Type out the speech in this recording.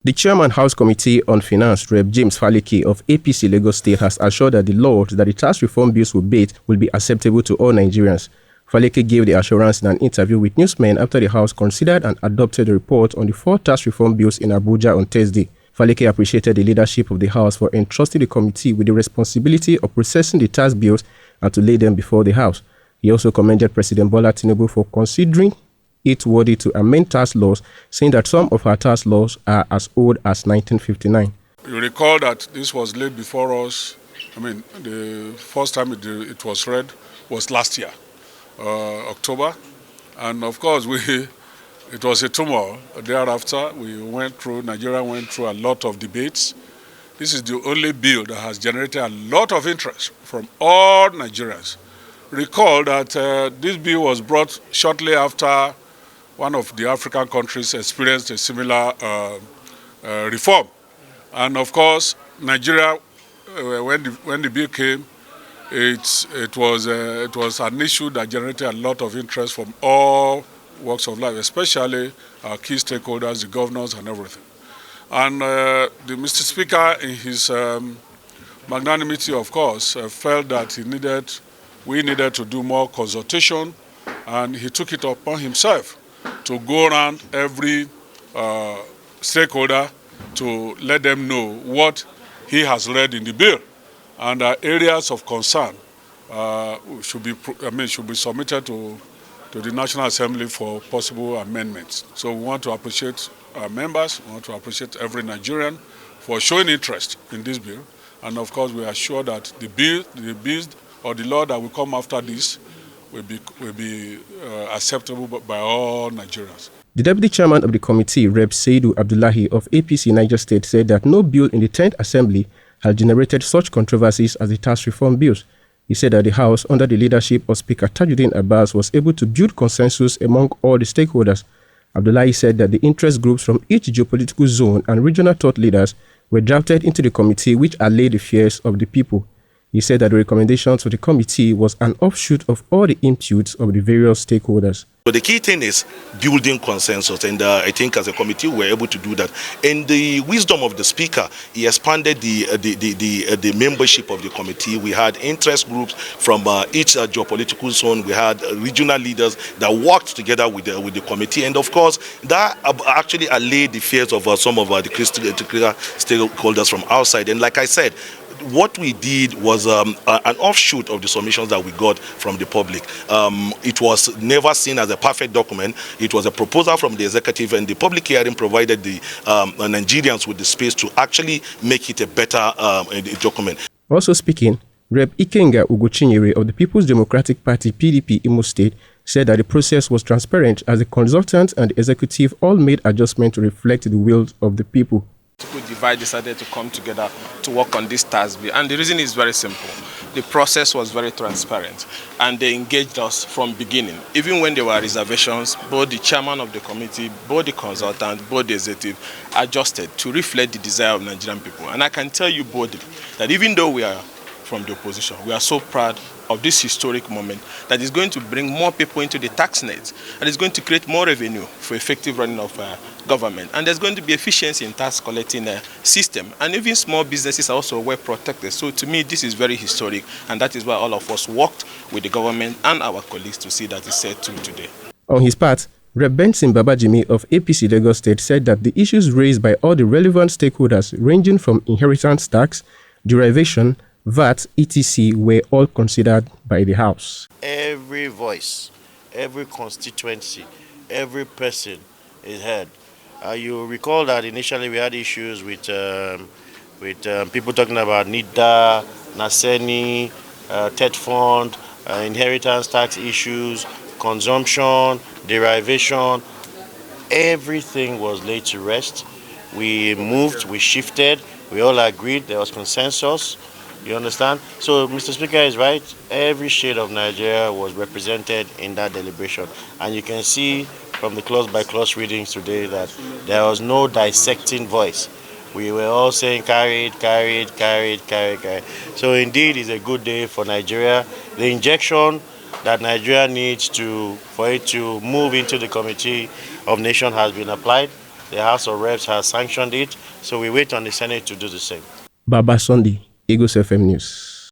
The chairman House Committee on Finance, Rep. James Faleke of APC Lagos State, has assured that the laws that the tax reform bills will bait will be acceptable to all Nigerians. Faleke gave the assurance in an interview with newsmen after the House considered and adopted a report on the 4 tax reform bills in Abuja on Thursday. Faleke appreciated the leadership of the House for entrusting the committee with the responsibility of processing the tax bills and to lay them before the House. He also commended President Bola Tinubu for considering it worthy to amend tax laws, saying that some of our tax laws are as old as 1959. You recall that this was laid before us. The first time it was read was last year, October. And of course, it was a turmoil. Thereafter, Nigeria went through a lot of debates. This is the only bill that has generated a lot of interest from all Nigerians. Recall that this bill was brought shortly after one of the African countries experienced a similar reform. And of course, Nigeria, when the bill came, it was an issue that generated a lot of interest from all walks of life, especially our key stakeholders, the governors and everything. And Mr. Speaker, in his magnanimity, of course, felt that we needed to do more consultation, and he took it upon himself to go around every stakeholder to let them know what he has read in the bill, and areas of concern should be submitted to the National Assembly for possible amendments. So we want to appreciate our members, we want to appreciate every Nigerian for showing interest in this bill, and of course we are sure that the bill or the law that will come after this will be acceptable by all Nigerians. The deputy chairman of the committee, Rep. Saidu Abdullahi of APC Niger State, said that no bill in the 10th Assembly has generated such controversies as the tax reform bills. He said that the House, under the leadership of Speaker Tajuddin Abbas, was able to build consensus among all the stakeholders. Abdullahi said that the interest groups from each geopolitical zone and regional thought leaders were drafted into the committee, which allayed the fears of the people. He said that the recommendations of the committee was an offshoot of all the inputs of the various stakeholders. So the key thing is building consensus, and I think as a committee we were able to do that. In the wisdom of the speaker, he expanded the membership of the committee. We had interest groups from each geopolitical zone. We had regional leaders that worked together with the committee, and of course that actually allayed the fears of some of the critical stakeholders from outside. And like I said, what we did was an offshoot of the submissions that we got from the public. It was never seen as a perfect document. It was a proposal from the executive, and the public hearing provided the Nigerians with the space to actually make it a better document. Also speaking, Rep. Ikenga Ugochinyere of the People's Democratic Party (PDP) Imo State said that the process was transparent as the consultant and the executive all made adjustments to reflect the will of the people. People decided to come together to work on this tax bill, and the reason is very simple. The process was very transparent, and they engaged us from beginning. Even when there were reservations, both the chairman of the committee, both the consultant, both the executive adjusted to reflect the desire of Nigerian people. And I can tell you boldly that even though we are from the opposition, we are so proud of this historic moment that is going to bring more people into the tax net, and it's going to create more revenue for effective running of government. And there's going to be efficiency in tax collecting system, and even small businesses are also well protected. So to me, this is very historic, and that is why all of us worked with the government and our colleagues to see that it's set through today. On his part, Rep. Benson Babajimi of APC Lagos State said that the issues raised by all the relevant stakeholders, ranging from inheritance tax, derivation, VAT, etc., were all considered by the House. Every voice, every constituency, every person is heard. You recall that initially we had issues with people talking about NIDA, NASENI, TET fund, inheritance tax issues, consumption, derivation. Everything was laid to rest. We moved, we shifted, we all agreed, there was consensus. You understand? So Mr. Speaker is right. Every shade of Nigeria was represented in that deliberation. And you can see from the clause-by-clause readings today that there was no dissecting voice. We were all saying carried. So indeed, it's a good day for Nigeria. The injection that Nigeria needs for it to move into the Committee of Nations has been applied. The House of Reps has sanctioned it, so we wait on the Senate to do the same. Baba Sunday, Eagles FM News.